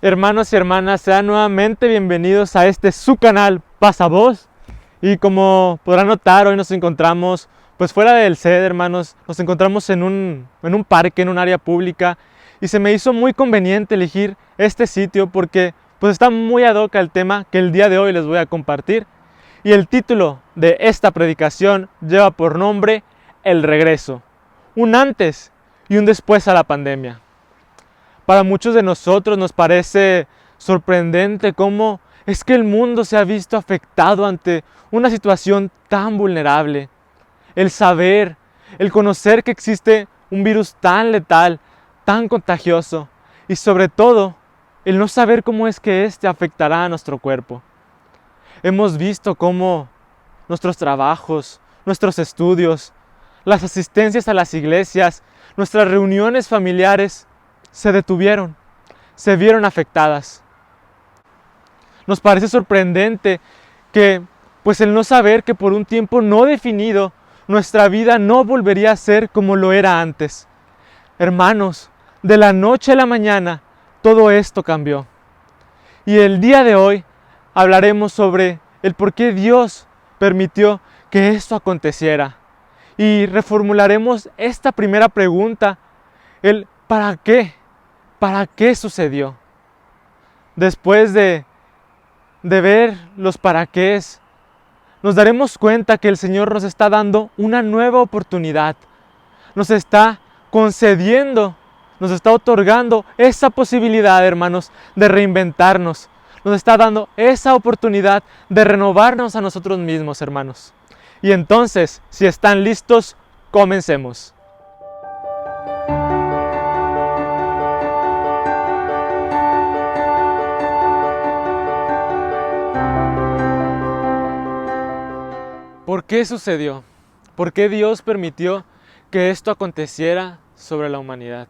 Hermanos y hermanas, sean nuevamente bienvenidos a su canal Pasa Voz. Y como podrán notar, hoy nos encontramos pues fuera del sede, hermanos. Nos encontramos en un parque, en un área pública. Y se me hizo muy conveniente elegir este sitio porque pues está muy ad hoc al tema que el día de hoy les voy a compartir. Y el título de esta predicación lleva por nombre El Regreso. Un antes y un después a la pandemia. Para muchos de nosotros nos parece sorprendente cómo es que el mundo se ha visto afectado ante una situación tan vulnerable. El saber, el conocer que existe un virus tan letal, tan contagioso y sobre todo el no saber cómo es que éste afectará a nuestro cuerpo. Hemos visto cómo nuestros trabajos, nuestros estudios, las asistencias a las iglesias, nuestras reuniones familiares se detuvieron, se vieron afectadas. Nos parece sorprendente que, pues el no saber que por un tiempo no definido, nuestra vida no volvería a ser como lo era antes. Hermanos, de la noche a la mañana, todo esto cambió. Y el día de hoy hablaremos sobre el por qué Dios permitió que esto aconteciera. Y reformularemos esta primera pregunta, el ¿para qué? ¿Para qué sucedió? Después de ver los para qué, nos daremos cuenta que el Señor nos está dando una nueva oportunidad. Nos está concediendo, nos está otorgando esa posibilidad, hermanos, de reinventarnos. Nos está dando esa oportunidad de renovarnos a nosotros mismos, hermanos. Y entonces, si están listos, comencemos. ¿Por qué sucedió? ¿Por qué Dios permitió que esto aconteciera sobre la humanidad?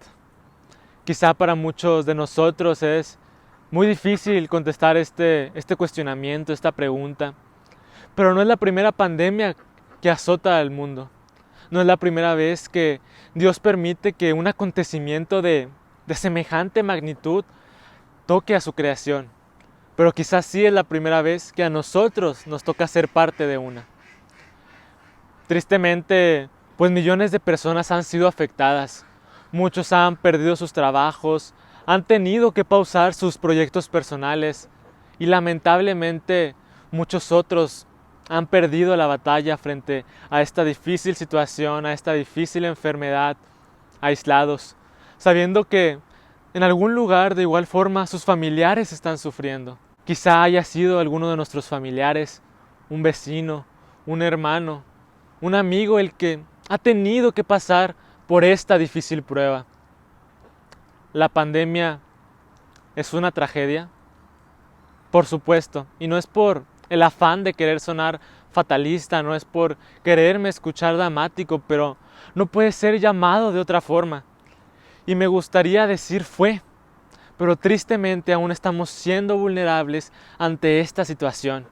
Quizá para muchos de nosotros es muy difícil contestar este cuestionamiento, esta pregunta. Pero no es la primera pandemia que azota al mundo. No es la primera vez que Dios permite que un acontecimiento de semejante magnitud toque a su creación. Pero quizás sí es la primera vez que a nosotros nos toca ser parte de una. Tristemente, pues millones de personas han sido afectadas. Muchos han perdido sus trabajos, han tenido que pausar sus proyectos personales y lamentablemente muchos otros han perdido la batalla frente a esta difícil situación, a esta difícil enfermedad, aislados, sabiendo que en algún lugar de igual forma sus familiares están sufriendo. Quizá haya sido alguno de nuestros familiares, un vecino, un hermano, un amigo el que ha tenido que pasar por esta difícil prueba. La pandemia es una tragedia, por supuesto, y no es por el afán de querer sonar fatalista, no es por quererme escuchar dramático, pero no puede ser llamado de otra forma. Y me gustaría decir fue, pero tristemente aún estamos siendo vulnerables ante esta situación.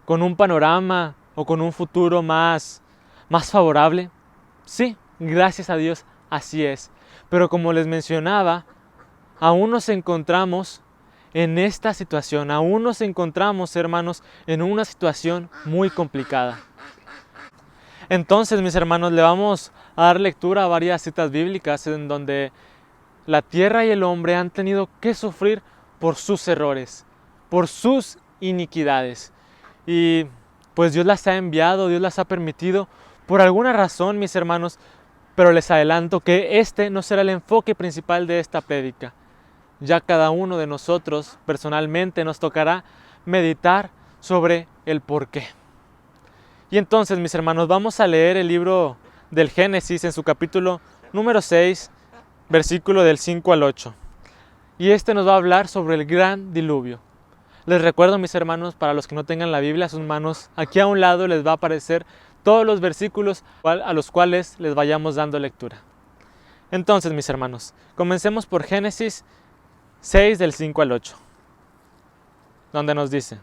Con un panorama o con un futuro más favorable, sí, gracias a Dios, así es. Pero como les mencionaba, aún nos encontramos en esta situación, aún nos encontramos, hermanos, en una situación muy complicada. Entonces, mis hermanos, le vamos a dar lectura a varias citas bíblicas en donde la tierra y el hombre han tenido que sufrir por sus errores, por sus iniquidades. Y pues Dios las ha enviado, Dios las ha permitido por alguna razón, mis hermanos, pero les adelanto que este no será el enfoque principal de esta prédica. Ya cada uno de nosotros personalmente nos tocará meditar sobre el porqué. Y entonces, mis hermanos, vamos a leer el libro del Génesis en su capítulo número 6, versículo del 5 al 8. Y este nos va a hablar sobre el gran diluvio. Les recuerdo, mis hermanos, para los que no tengan la Biblia a sus manos, aquí a un lado les va a aparecer todos los versículos a los cuales les vayamos dando lectura. Entonces, mis hermanos, comencemos por Génesis 6 del 5 al 8, donde nos dice: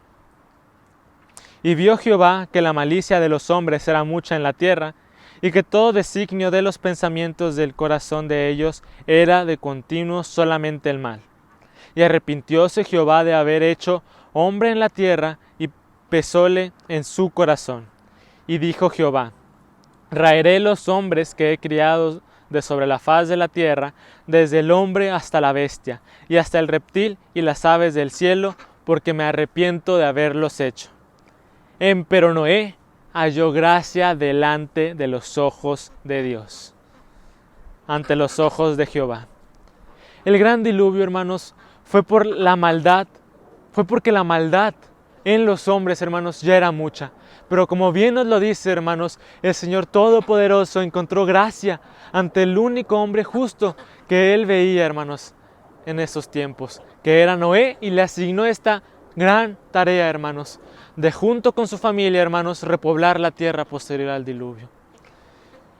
Y vio Jehová que la malicia de los hombres era mucha en la tierra, y que todo designio de los pensamientos del corazón de ellos era de continuo solamente el mal. Y arrepintióse Jehová de haber hecho hombre en la tierra, y pesóle en su corazón. Y dijo Jehová: raeré los hombres que he criado de sobre la faz de la tierra, desde el hombre hasta la bestia, y hasta el reptil y las aves del cielo, porque me arrepiento de haberlos hecho. Empero Noé halló gracia delante de los ojos de Dios, ante los ojos de Jehová. El gran diluvio, hermanos, fue por la maldad, fue porque la maldad en los hombres, hermanos, ya era mucha. Pero como bien nos lo dice, hermanos, el Señor Todopoderoso encontró gracia ante el único hombre justo que Él veía, hermanos, en esos tiempos, que era Noé, y le asignó esta gran tarea, hermanos, de junto con su familia, hermanos, repoblar la tierra posterior al diluvio.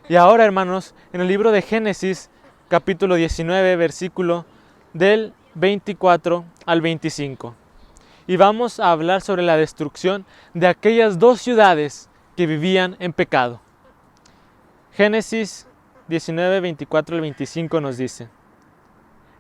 Y ahora, hermanos, en el libro de Génesis, capítulo 19, versículo del 24 al 25. Y vamos a hablar sobre la destrucción de aquellas dos ciudades que vivían en pecado. Génesis 19, 24 al 25 nos dice: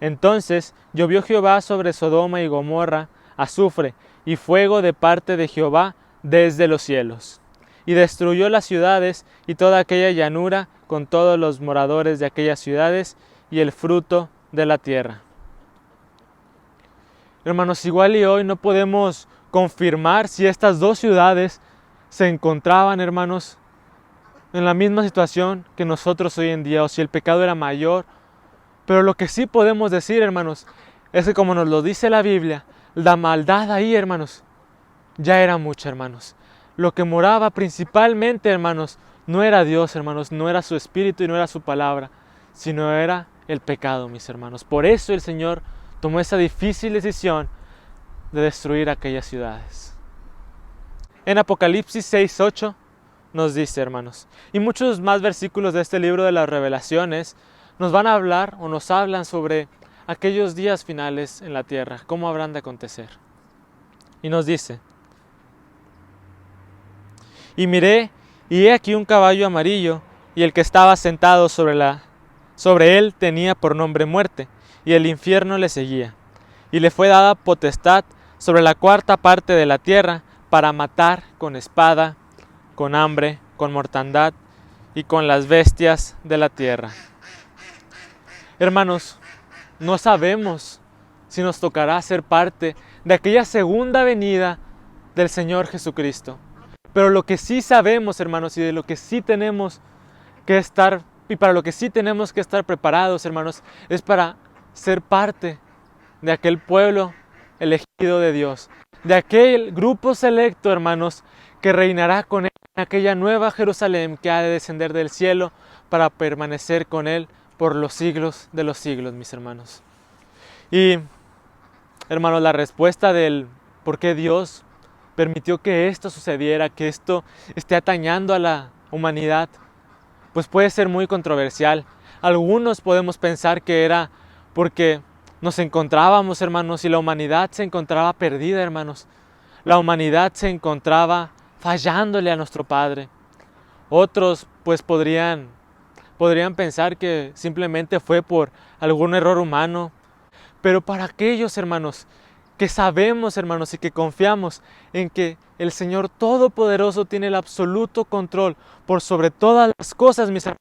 entonces llovió Jehová sobre Sodoma y Gomorra azufre y fuego de parte de Jehová desde los cielos, y destruyó las ciudades y toda aquella llanura con todos los moradores de aquellas ciudades y el fruto de la tierra. Hermanos, igual y hoy no podemos confirmar si estas dos ciudades se encontraban, hermanos, en la misma situación que nosotros hoy en día, o si el pecado era mayor. Pero lo que sí podemos decir, hermanos, es que como nos lo dice la Biblia, la maldad ahí, hermanos, ya era mucha, hermanos. Lo que moraba principalmente, hermanos, no era Dios, hermanos, no era su Espíritu y no era su palabra, sino era el pecado, mis hermanos. Por eso el Señor tomó esa difícil decisión de destruir aquellas ciudades. En Apocalipsis 6:8 nos dice, hermanos, y muchos más versículos de este libro de las Revelaciones nos van a hablar o nos hablan sobre aquellos días finales en la tierra, cómo habrán de acontecer. Y nos dice: y miré, y he aquí un caballo amarillo, y el que estaba sentado sobre él tenía por nombre Muerte, y el infierno le seguía. Y le fue dada potestad sobre la cuarta parte de la tierra para matar con espada, con hambre, con mortandad y con las bestias de la tierra. Hermanos, no sabemos si nos tocará ser parte de aquella segunda venida del Señor Jesucristo. Pero lo que sí sabemos, hermanos, y de lo que sí tenemos que estar, y para lo que sí tenemos que estar preparados, hermanos, es para ser parte de aquel pueblo elegido de Dios, de aquel grupo selecto, hermanos, que reinará con Él en aquella nueva Jerusalén que ha de descender del cielo para permanecer con Él por los siglos de los siglos, mis hermanos. Y, hermanos, la respuesta del por qué Dios permitió que esto sucediera, que esto esté atañando a la humanidad, pues puede ser muy controversial. Algunos podemos pensar que era porque nos encontrábamos, hermanos, y la humanidad se encontraba perdida, hermanos. La humanidad se encontraba fallándole a nuestro Padre. Otros pues podrían pensar que simplemente fue por algún error humano. Pero para aquellos, hermanos, que sabemos, hermanos, y que confiamos en que el Señor Todopoderoso tiene el absoluto control por sobre todas las cosas, mis hermanos,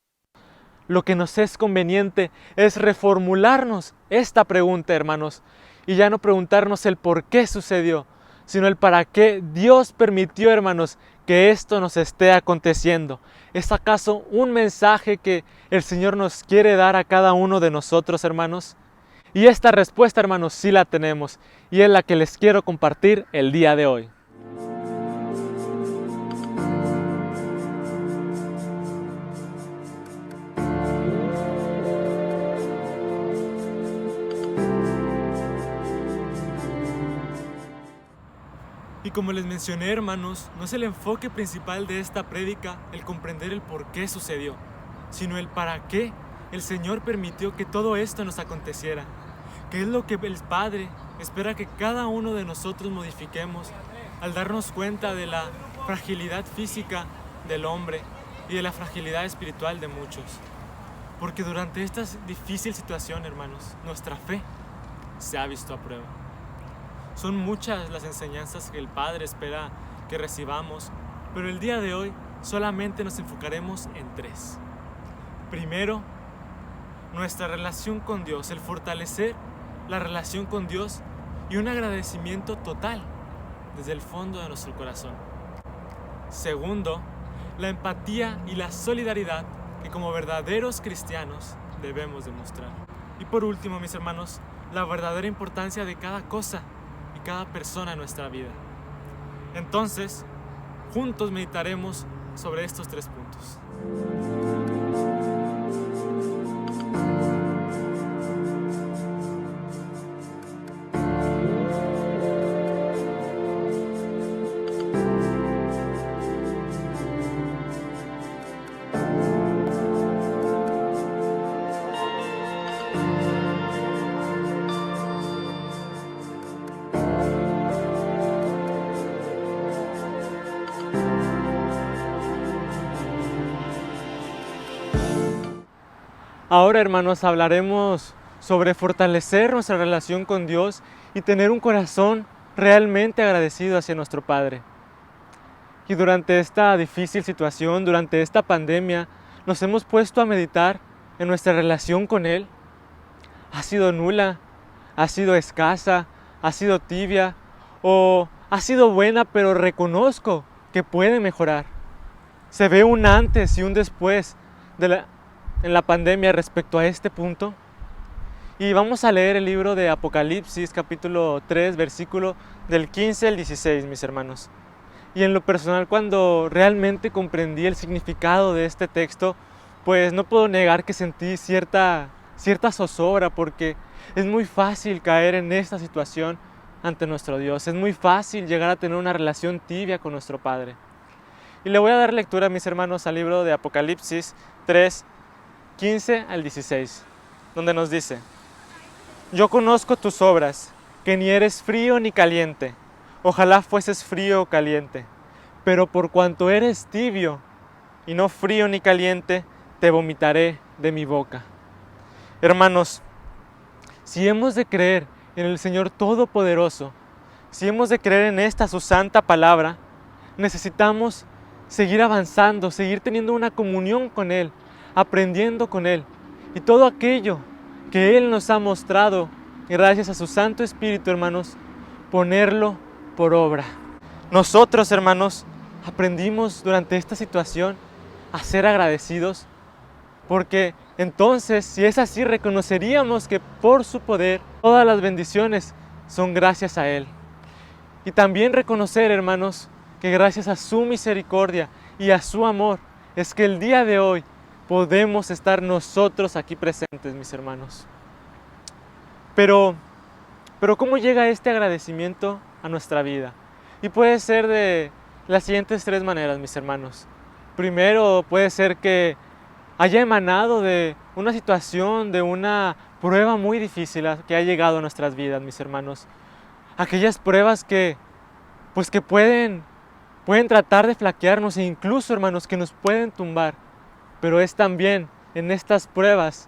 lo que nos es conveniente es reformularnos esta pregunta, hermanos, y ya no preguntarnos el por qué sucedió, sino el para qué Dios permitió, hermanos, que esto nos esté aconteciendo. ¿Es acaso un mensaje que el Señor nos quiere dar a cada uno de nosotros, hermanos? Y esta respuesta, hermanos, sí la tenemos, y es la que les quiero compartir el día de hoy. Y como les mencioné, hermanos, no es el enfoque principal de esta prédica el comprender el por qué sucedió, sino el para qué el Señor permitió que todo esto nos aconteciera. ¿Qué es lo que el Padre espera que cada uno de nosotros modifiquemos al darnos cuenta de la fragilidad física del hombre y de la fragilidad espiritual de muchos? Porque durante esta difícil situación, hermanos, nuestra fe se ha visto a prueba. Son muchas las enseñanzas que el Padre espera que recibamos, pero el día de hoy solamente nos enfocaremos en 3. Primero, nuestra relación con Dios, el fortalecer la relación con Dios y un agradecimiento total desde el fondo de nuestro corazón. Segundo, la empatía y la solidaridad que como verdaderos cristianos debemos demostrar. Y por último, mis hermanos, la verdadera importancia de cada cosa y cada persona en nuestra vida. Entonces, juntos meditaremos sobre estos 3 puntos. Ahora, hermanos, hablaremos sobre fortalecer nuestra relación con Dios y tener un corazón realmente agradecido hacia nuestro Padre. Y durante esta difícil situación, durante esta pandemia, nos hemos puesto a meditar en nuestra relación con Él. ¿Ha sido nula? ¿Ha sido escasa? ¿Ha sido tibia? ¿O ha sido buena, pero reconozco que puede mejorar? Se ve un antes y un después en la pandemia respecto a este punto. Y vamos a leer el libro de Apocalipsis, capítulo 3, versículo del 15 al 16, mis hermanos. Y en lo personal, cuando realmente comprendí el significado de este texto, pues no puedo negar que sentí cierta zozobra, porque es muy fácil caer en esta situación ante nuestro Dios. Es muy fácil llegar a tener una relación tibia con nuestro Padre. Y le voy a dar lectura, mis hermanos, al libro de Apocalipsis 3, 15 al 16, donde nos dice: Yo conozco tus obras, que ni eres frío ni caliente. Ojalá fueses frío o caliente. Pero por cuanto eres tibio y no frío ni caliente, te vomitaré de mi boca. Hermanos, si hemos de creer en el Señor Todopoderoso, si hemos de creer en esta su santa palabra, necesitamos seguir avanzando, seguir teniendo una comunión con Él, aprendiendo con Él, y todo aquello que Él nos ha mostrado, gracias a su Santo Espíritu, hermanos, ponerlo por obra. Nosotros, hermanos, aprendimos durante esta situación a ser agradecidos, porque entonces, si es así, reconoceríamos que por su poder todas las bendiciones son gracias a Él. Y también reconocer, hermanos, que gracias a su misericordia y a su amor es que el día de hoy podemos estar nosotros aquí presentes, mis hermanos. Pero ¿cómo llega este agradecimiento a nuestra vida? Y puede ser de las siguientes 3 maneras, mis hermanos. Primero, puede ser que haya emanado de una situación, de una prueba muy difícil que ha llegado a nuestras vidas, mis hermanos. Aquellas pruebas que pueden tratar de flaquearnos e incluso, hermanos, que nos pueden tumbar. Pero es también en estas pruebas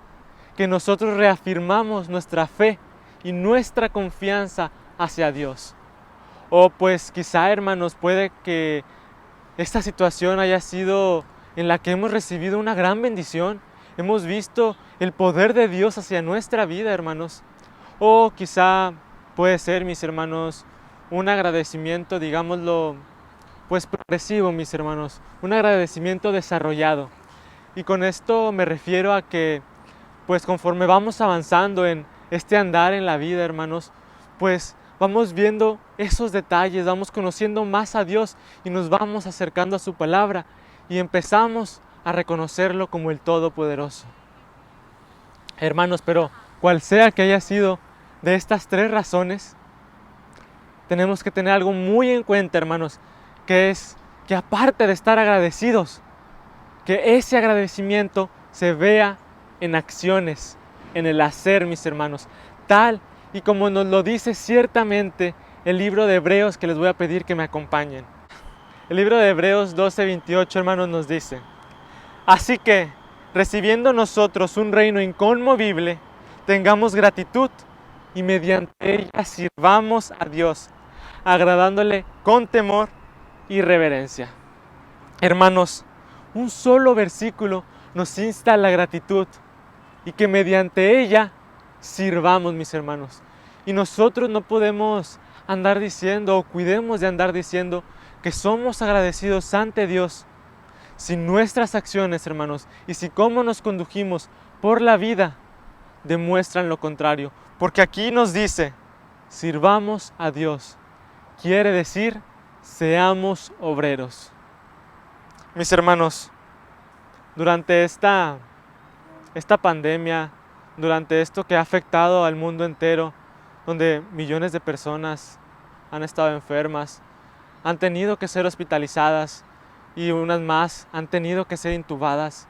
que nosotros reafirmamos nuestra fe y nuestra confianza hacia Dios. O pues quizá, hermanos, puede que esta situación haya sido en la que hemos recibido una gran bendición. Hemos visto el poder de Dios hacia nuestra vida, hermanos. O quizá puede ser, mis hermanos, un agradecimiento, digámoslo, pues progresivo, mis hermanos. Un agradecimiento desarrollado. Y con esto me refiero a que, pues conforme vamos avanzando en este andar en la vida, hermanos, pues vamos viendo esos detalles, vamos conociendo más a Dios y nos vamos acercando a su palabra y empezamos a reconocerlo como el Todopoderoso. Hermanos, pero cual sea que haya sido de estas 3 razones, tenemos que tener algo muy en cuenta, hermanos, que es que aparte de estar agradecidos, que ese agradecimiento se vea en acciones, en el hacer, mis hermanos, tal y como nos lo dice ciertamente el libro de Hebreos, que les voy a pedir que me acompañen. El libro de Hebreos 12:28, hermanos, nos dice: Así que, recibiendo nosotros un reino inconmovible, tengamos gratitud y mediante ella sirvamos a Dios, agradándole con temor y reverencia. Hermanos, un solo versículo nos insta a la gratitud y que mediante ella sirvamos, mis hermanos. Y nosotros no podemos andar diciendo o cuidemos de andar diciendo que somos agradecidos ante Dios si nuestras acciones, hermanos, y si cómo nos condujimos por la vida demuestran lo contrario. Porque aquí nos dice, sirvamos a Dios. Quiere decir, seamos obreros. Mis hermanos, durante esta pandemia, durante esto que ha afectado al mundo entero, donde millones de personas han estado enfermas, han tenido que ser hospitalizadas y unas más han tenido que ser intubadas,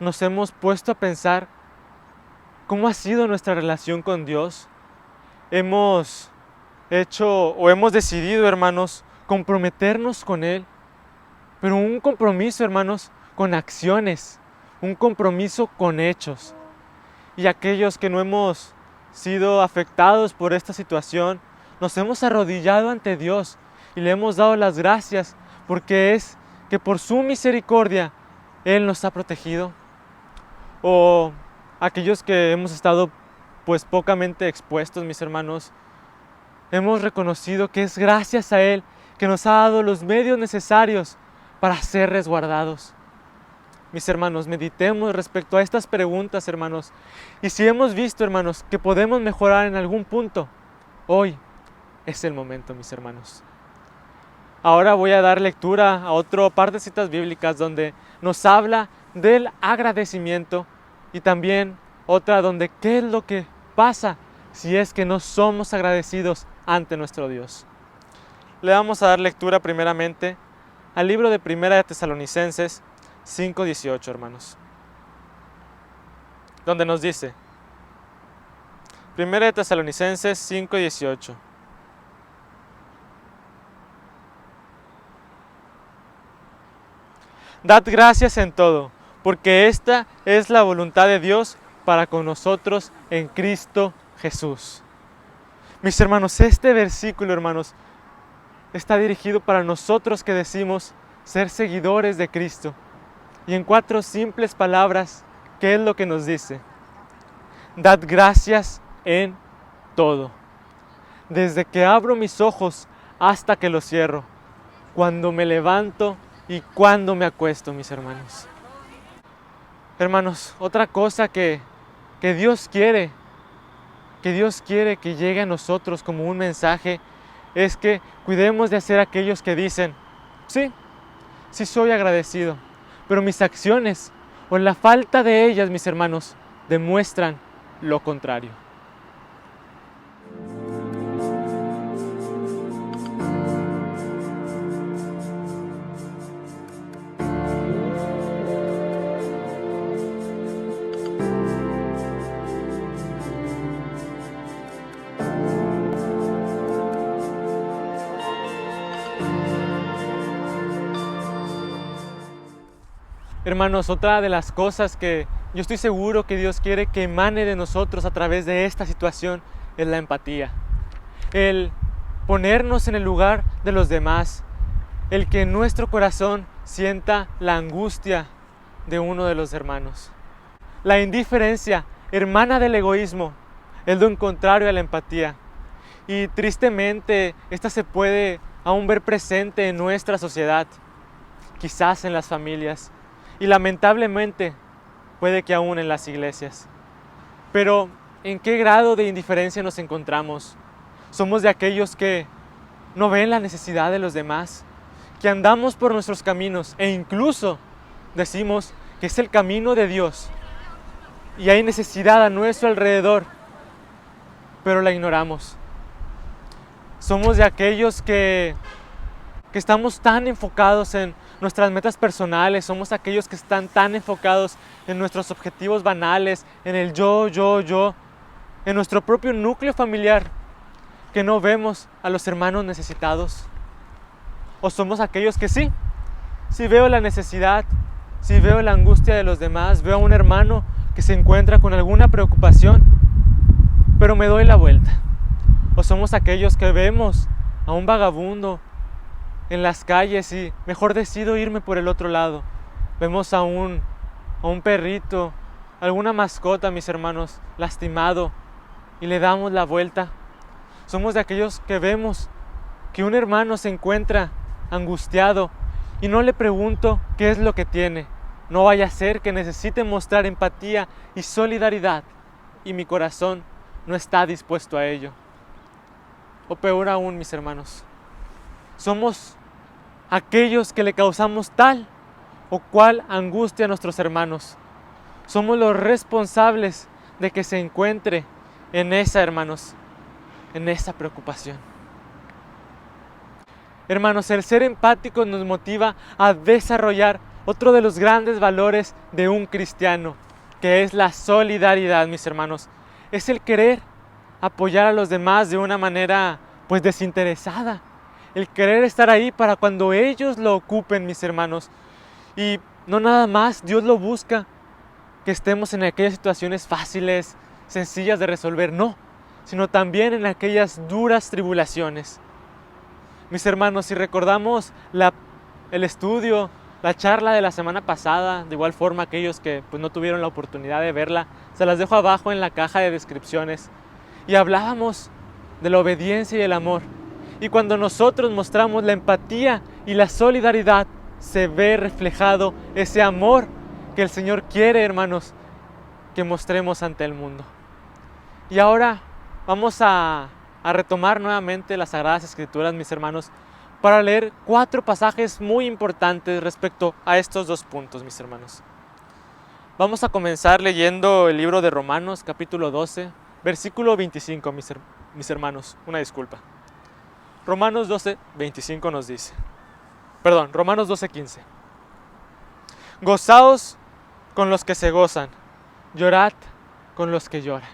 nos hemos puesto a pensar cómo ha sido nuestra relación con Dios. Hemos decidido, hermanos, comprometernos con Él, pero un compromiso, hermanos, con acciones, un compromiso con hechos. Y aquellos que no hemos sido afectados por esta situación, nos hemos arrodillado ante Dios y le hemos dado las gracias porque es que por su misericordia Él nos ha protegido. O aquellos que hemos estado pues pocamente expuestos, mis hermanos, hemos reconocido que es gracias a Él que nos ha dado los medios necesarios para ser resguardados. Mis hermanos, meditemos respecto a estas preguntas, hermanos. Y si hemos visto, hermanos, que podemos mejorar en algún punto, hoy es el momento, mis hermanos. Ahora voy a dar lectura a otro par de citas bíblicas donde nos habla del agradecimiento y también otra donde qué es lo que pasa si es que no somos agradecidos ante nuestro Dios. Le vamos a dar lectura primeramente al libro de Primera de Tesalonicenses 5:18, hermanos, donde nos dice, Primera de Tesalonicenses 5:18. Dad gracias en todo, porque esta es la voluntad de Dios para con nosotros en Cristo Jesús. Mis hermanos, este versículo, hermanos, está dirigido para nosotros que decimos ser seguidores de Cristo. Y en 4 simples palabras, ¿qué es lo que nos dice? Dad gracias en todo. Desde que abro mis ojos hasta que los cierro, cuando me levanto y cuando me acuesto, mis hermanos. Hermanos, otra cosa que Dios quiere que llegue a nosotros como un mensaje, es que cuidemos de ser aquellos que dicen, sí soy agradecido, pero mis acciones o la falta de ellas, mis hermanos, demuestran lo contrario. Hermanos, otra de las cosas que yo estoy seguro que Dios quiere que emane de nosotros a través de esta situación es la empatía. El ponernos en el lugar de los demás, el que en nuestro corazón sienta la angustia de uno de los hermanos. La indiferencia, hermana del egoísmo, es lo contrario a la empatía. Y tristemente, esta se puede aún ver presente en nuestra sociedad, quizás en las familias, y lamentablemente puede que aún en las iglesias. Pero, ¿en qué grado de indiferencia nos encontramos? ¿Somos de aquellos que no ven la necesidad de los demás? ¿Que andamos por nuestros caminos e incluso decimos que es el camino de Dios y hay necesidad a nuestro alrededor, pero la ignoramos? ¿Somos de aquellos que estamos tan enfocados en nuestras metas personales? ¿Somos aquellos que están tan enfocados en nuestros objetivos banales, en el yo, en nuestro propio núcleo familiar, que no vemos a los hermanos necesitados? ¿O somos aquellos que sí veo la necesidad, sí veo la angustia de los demás, veo a un hermano que se encuentra con alguna preocupación, pero me doy la vuelta. O somos aquellos que vemos a un vagabundo en las calles y mejor decido irme por el otro lado. Vemos a un perrito, alguna mascota, mis hermanos, lastimado, y le damos la vuelta. Somos de aquellos que vemos que un hermano se encuentra angustiado y no le pregunto qué es lo que tiene. No vaya a ser que necesite mostrar empatía y solidaridad y mi corazón no está dispuesto a ello. O peor aún, mis hermanos, somos aquellos que le causamos tal o cual angustia a nuestros hermanos. Somos los responsables de que se encuentre en esa, hermanos, en esa preocupación. Hermanos, el ser empático nos motiva a desarrollar otro de los grandes valores de un cristiano, que es la solidaridad, mis hermanos. Es el querer apoyar a los demás de una manera, pues, desinteresada. El querer estar ahí para cuando ellos lo ocupen, mis hermanos. Y no nada más Dios lo busca, que estemos en aquellas situaciones fáciles, sencillas de resolver, no, sino también en aquellas duras tribulaciones. Mis hermanos, si recordamos el estudio, la charla de la semana pasada, de igual forma aquellos que pues, no tuvieron la oportunidad de verla, se las dejo abajo en la caja de descripciones. Y hablábamos de la obediencia y el amor. Y cuando nosotros mostramos la empatía y la solidaridad, se ve reflejado ese amor que el Señor quiere, hermanos, que mostremos ante el mundo. Y ahora vamos a retomar nuevamente las Sagradas Escrituras, mis hermanos, para leer 4 pasajes muy importantes respecto a estos 2 puntos, mis hermanos. Vamos a comenzar leyendo el libro de Romanos, capítulo 12, versículo 25, mis hermanos. Una disculpa. Romanos 12, 25 nos dice. Romanos 12, 15. Gozaos con los que se gozan, llorad con los que lloran.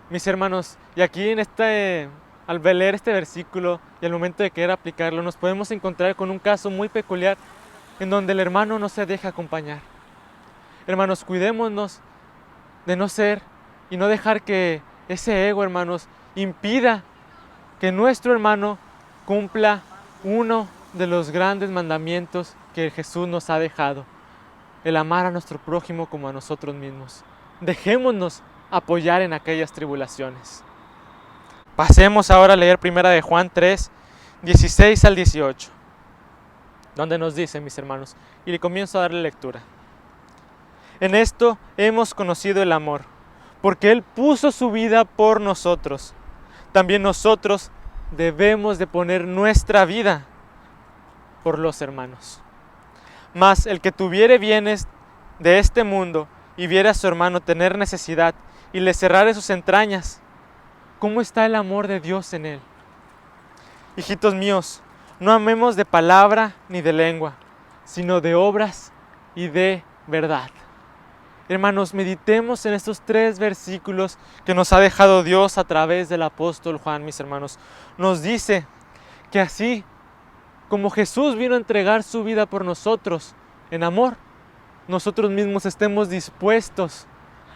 Mis hermanos, y aquí al leer este versículo y al momento de querer aplicarlo, nos podemos encontrar con un caso muy peculiar en donde el hermano no se deja acompañar. Hermanos, cuidémonos de no ser y no dejar que ese ego, hermanos, impida que nuestro hermano cumpla uno de los grandes mandamientos que Jesús nos ha dejado: el amar a nuestro prójimo como a nosotros mismos. Dejémonos apoyar en aquellas tribulaciones. Pasemos ahora a leer 1 de Juan 3, 16 al 18, donde nos dice, mis hermanos, y le comienzo a darle lectura. En esto hemos conocido el amor, porque Él puso su vida por nosotros. También nosotros debemos de poner nuestra vida por los hermanos. Mas el que tuviere bienes de este mundo y viera a su hermano tener necesidad y le cerrare sus entrañas, ¿cómo está el amor de Dios en él? Hijitos míos, no amemos de palabra ni de lengua, sino de obras y de verdad. Hermanos, meditemos en estos 3 versículos que nos ha dejado Dios a través del apóstol Juan, mis hermanos. Nos dice que así como Jesús vino a entregar su vida por nosotros en amor, nosotros mismos estemos dispuestos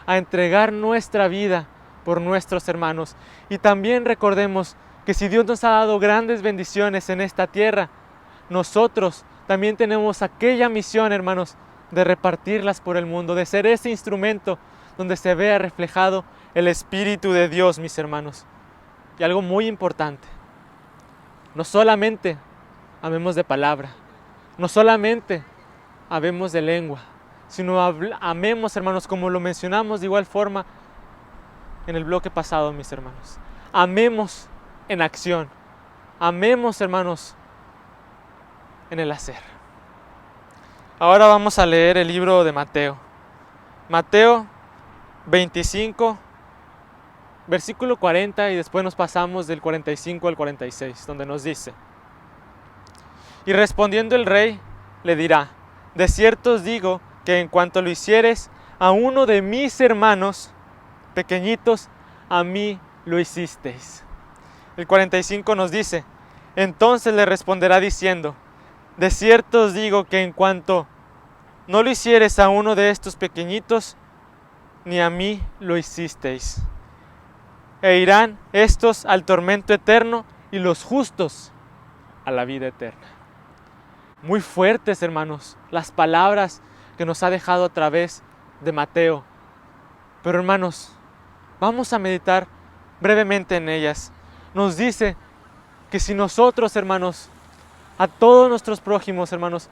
a entregar nuestra vida por nuestros hermanos. Y también recordemos que si Dios nos ha dado grandes bendiciones en esta tierra, nosotros también tenemos aquella misión, hermanos, de repartirlas por el mundo, de ser ese instrumento donde se vea reflejado el Espíritu de Dios, mis hermanos. Y algo muy importante, no solamente amemos de palabra, no solamente amemos de lengua, sino amemos, hermanos, como lo mencionamos de igual forma en el bloque pasado, mis hermanos. Amemos en acción, amemos, hermanos, en el hacer. Ahora vamos a leer el libro de Mateo. Mateo 25, versículo 40, y después nos pasamos del 45 al 46, donde nos dice: Y respondiendo el rey, le dirá: de cierto os digo que en cuanto lo hicieres a uno de mis hermanos pequeñitos, a mí lo hicisteis. El 45 nos dice: entonces le responderá diciendo: de cierto os digo que en cuanto no lo hicieres a uno de estos pequeñitos, ni a mí lo hicisteis. e irán estos al tormento eterno y los justos a la vida eterna. Muy fuertes, hermanos, las palabras que nos ha dejado a través de Mateo. Pero hermanos, vamos a meditar brevemente en ellas. Nos dice que si nosotros, hermanos, a todos nuestros prójimos, hermanos,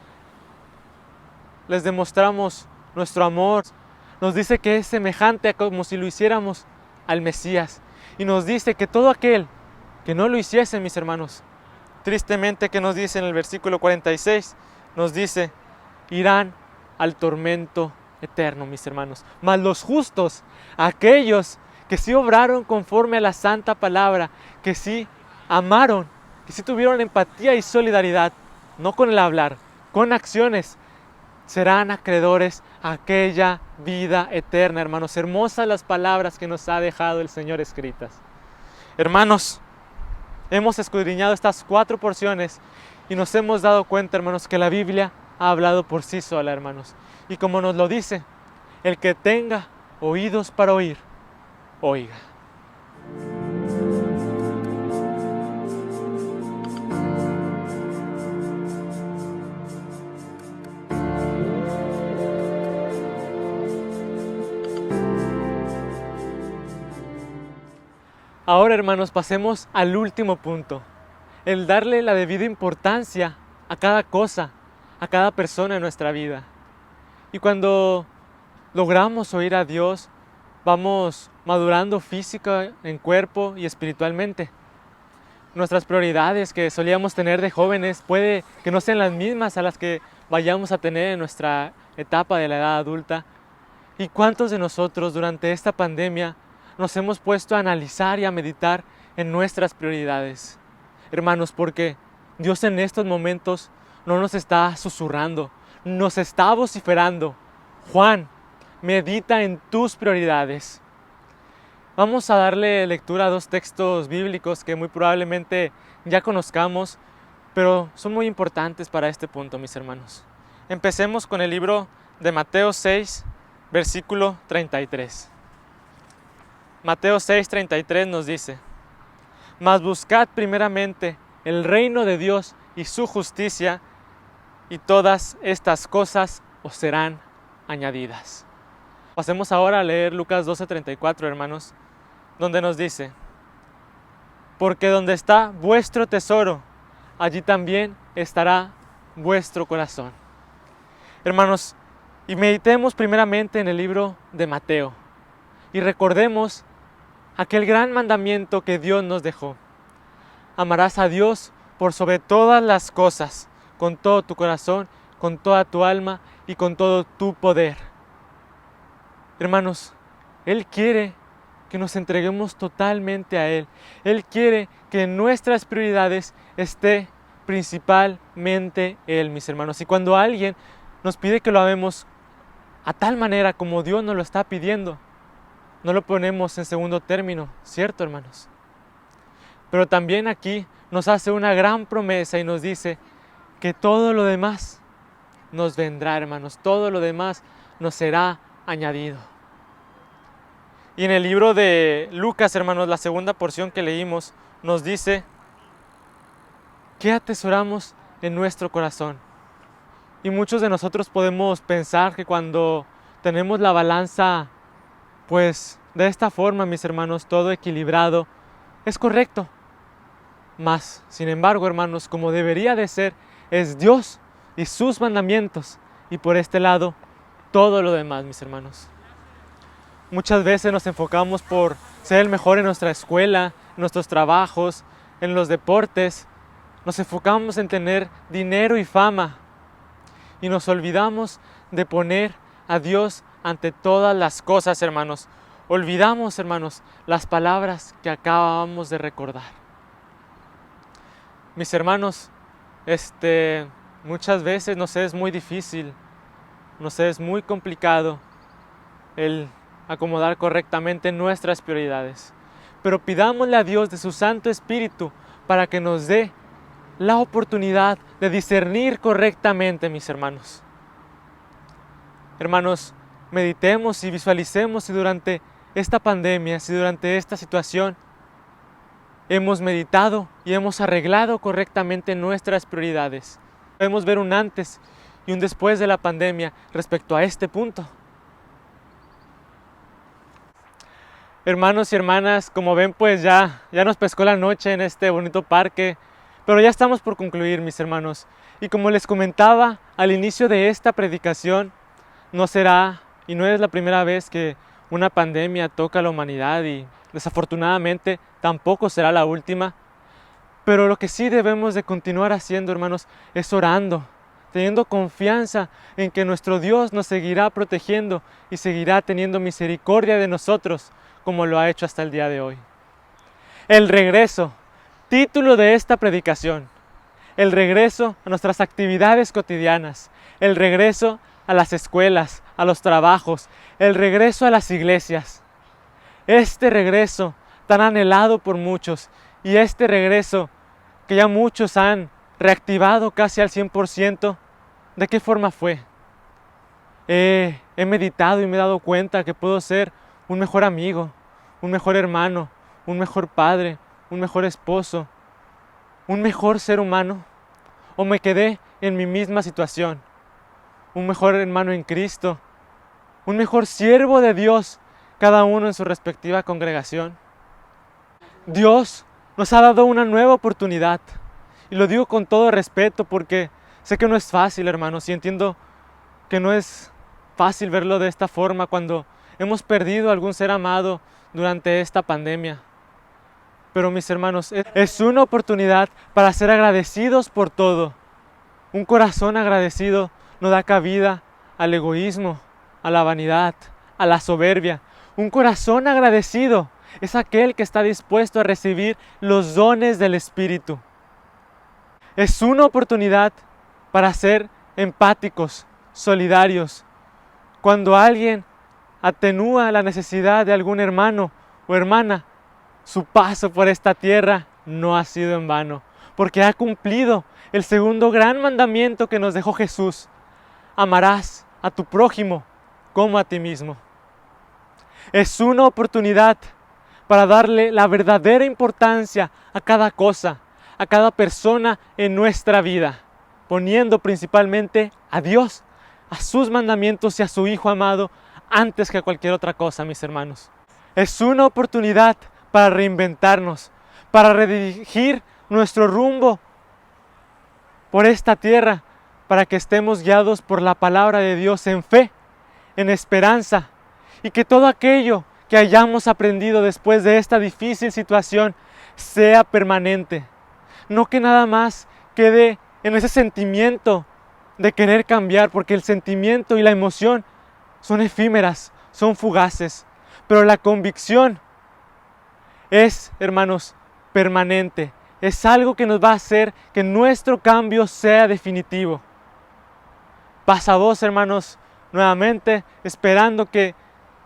les demostramos nuestro amor, nos dice que es semejante a como si lo hiciéramos al Mesías. Y nos dice que todo aquel que no lo hiciese, mis hermanos, tristemente, que nos dice en el versículo 46, nos dice, irán al tormento eterno, mis hermanos. Mas los justos, aquellos que sí obraron conforme a la santa palabra, que sí amaron, que sí tuvieron empatía y solidaridad, no con el hablar, con acciones, serán acreedores a aquella vida eterna, hermanos. Hermosas las palabras que nos ha dejado el Señor escritas. Hermanos, hemos escudriñado estas 4 porciones y nos hemos dado cuenta, hermanos, que la Biblia ha hablado por sí sola, hermanos. Y como nos lo dice, el que tenga oídos para oír, oiga. Ahora, hermanos, pasemos al último punto, el darle la debida importancia a cada cosa, a cada persona en nuestra vida. Y cuando logramos oír a Dios, vamos madurando física, en cuerpo y espiritualmente. Nuestras prioridades que solíamos tener de jóvenes puede que no sean las mismas a las que vayamos a tener en nuestra etapa de la edad adulta. ¿Y cuántos de nosotros durante esta pandemia nos hemos puesto a analizar y a meditar en nuestras prioridades? Hermanos, porque Dios en estos momentos no nos está susurrando, nos está vociferando. Juan, medita en tus prioridades. Vamos a darle lectura a 2 textos bíblicos que muy probablemente ya conozcamos, pero son muy importantes para este punto, mis hermanos. Empecemos con el libro de Mateo 6, versículo 33. Mateo 6:33 nos dice, mas buscad primeramente el reino de Dios y su justicia, y todas estas cosas os serán añadidas. Pasemos ahora a leer Lucas 12:34, hermanos, donde nos dice, porque donde está vuestro tesoro, allí también estará vuestro corazón. Hermanos, y meditemos primeramente en el libro de Mateo, y recordemos aquel gran mandamiento que Dios nos dejó. Amarás a Dios por sobre todas las cosas, con todo tu corazón, con toda tu alma y con todo tu poder. Hermanos, Él quiere que nos entreguemos totalmente a Él. Él quiere que en nuestras prioridades esté principalmente Él, mis hermanos. Y cuando alguien nos pide que lo amemos a tal manera como Dios nos lo está pidiendo, no lo ponemos en segundo término, ¿cierto, hermanos? Pero también aquí nos hace una gran promesa y nos dice que todo lo demás nos vendrá, hermanos, todo lo demás nos será añadido. Y en el libro de Lucas, hermanos, la segunda porción que leímos, nos dice ¿qué atesoramos en nuestro corazón? Y muchos de nosotros podemos pensar que cuando tenemos la balanza, pues de esta forma, mis hermanos, todo equilibrado, es correcto. Mas, sin embargo, hermanos, como debería de ser, es Dios y sus mandamientos. Y por este lado, todo lo demás, mis hermanos. Muchas veces nos enfocamos por ser el mejor en nuestra escuela, en nuestros trabajos, en los deportes. Nos enfocamos en tener dinero y fama. Y nos olvidamos de poner a Dios ante todas las cosas, hermanos. Olvidamos, hermanos, las palabras que acabamos de recordar. Mis hermanos, muchas veces nos es muy difícil, nos es muy complicado el acomodar correctamente nuestras prioridades. Pero pidámosle a Dios de su Santo Espíritu para que nos dé la oportunidad de discernir correctamente, mis hermanos. Hermanos, meditemos y visualicemos y durante esta pandemia, si durante esta situación hemos meditado y hemos arreglado correctamente nuestras prioridades. Podemos ver un antes y un después de la pandemia respecto a este punto. Hermanos y hermanas, como ven, pues ya nos pescó la noche en este bonito parque, pero ya estamos por concluir, mis hermanos. Y como les comentaba al inicio de esta predicación, no será y no es la primera vez que una pandemia toca a la humanidad y desafortunadamente tampoco será la última. Pero lo que sí debemos de continuar haciendo, hermanos, es orando, teniendo confianza en que nuestro Dios nos seguirá protegiendo y seguirá teniendo misericordia de nosotros, como lo ha hecho hasta el día de hoy. El regreso, título de esta predicación. El regreso a nuestras actividades cotidianas, el regreso a las escuelas, a los trabajos, el regreso a las iglesias. Este regreso tan anhelado por muchos y este regreso que ya muchos han reactivado casi al 100%, ¿de qué forma fue? He meditado y me he dado cuenta que puedo ser un mejor amigo, un mejor hermano, un mejor padre, un mejor esposo, un mejor ser humano, o me quedé en mi misma situación, un mejor hermano en Cristo, un mejor siervo de Dios, cada uno en su respectiva congregación. Dios nos ha dado una nueva oportunidad, y lo digo con todo respeto porque sé que no es fácil, hermanos, y entiendo que no es fácil verlo de esta forma cuando hemos perdido a algún ser amado durante esta pandemia. Pero mis hermanos, es una oportunidad para ser agradecidos por todo. Un corazón agradecido no da cabida al egoísmo, a la vanidad, a la soberbia. Un corazón agradecido es aquel que está dispuesto a recibir los dones del Espíritu. Es una oportunidad para ser empáticos, solidarios. Cuando alguien atenúa la necesidad de algún hermano o hermana, su paso por esta tierra no ha sido en vano, porque ha cumplido el segundo gran mandamiento que nos dejó Jesús: amarás a tu prójimo como a ti mismo. Es una oportunidad para darle la verdadera importancia a cada cosa, a cada persona en nuestra vida, poniendo principalmente a Dios, a sus mandamientos y a su Hijo amado antes que a cualquier otra cosa, mis hermanos. Es una oportunidad para reinventarnos, para redirigir nuestro rumbo por esta tierra, para que estemos guiados por la palabra de Dios en fe, en esperanza, y que todo aquello que hayamos aprendido después de esta difícil situación sea permanente. No que nada más quede en ese sentimiento de querer cambiar, porque el sentimiento y la emoción son efímeras, son fugaces, pero la convicción es, hermanos, permanente. Es algo que nos va a hacer que nuestro cambio sea definitivo. Paz a vos, hermanos, nuevamente esperando que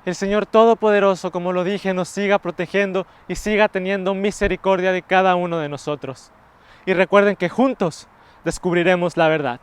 el Señor Todopoderoso, como lo dije, nos siga protegiendo y siga teniendo misericordia de cada uno de nosotros. Y recuerden que juntos descubriremos la verdad.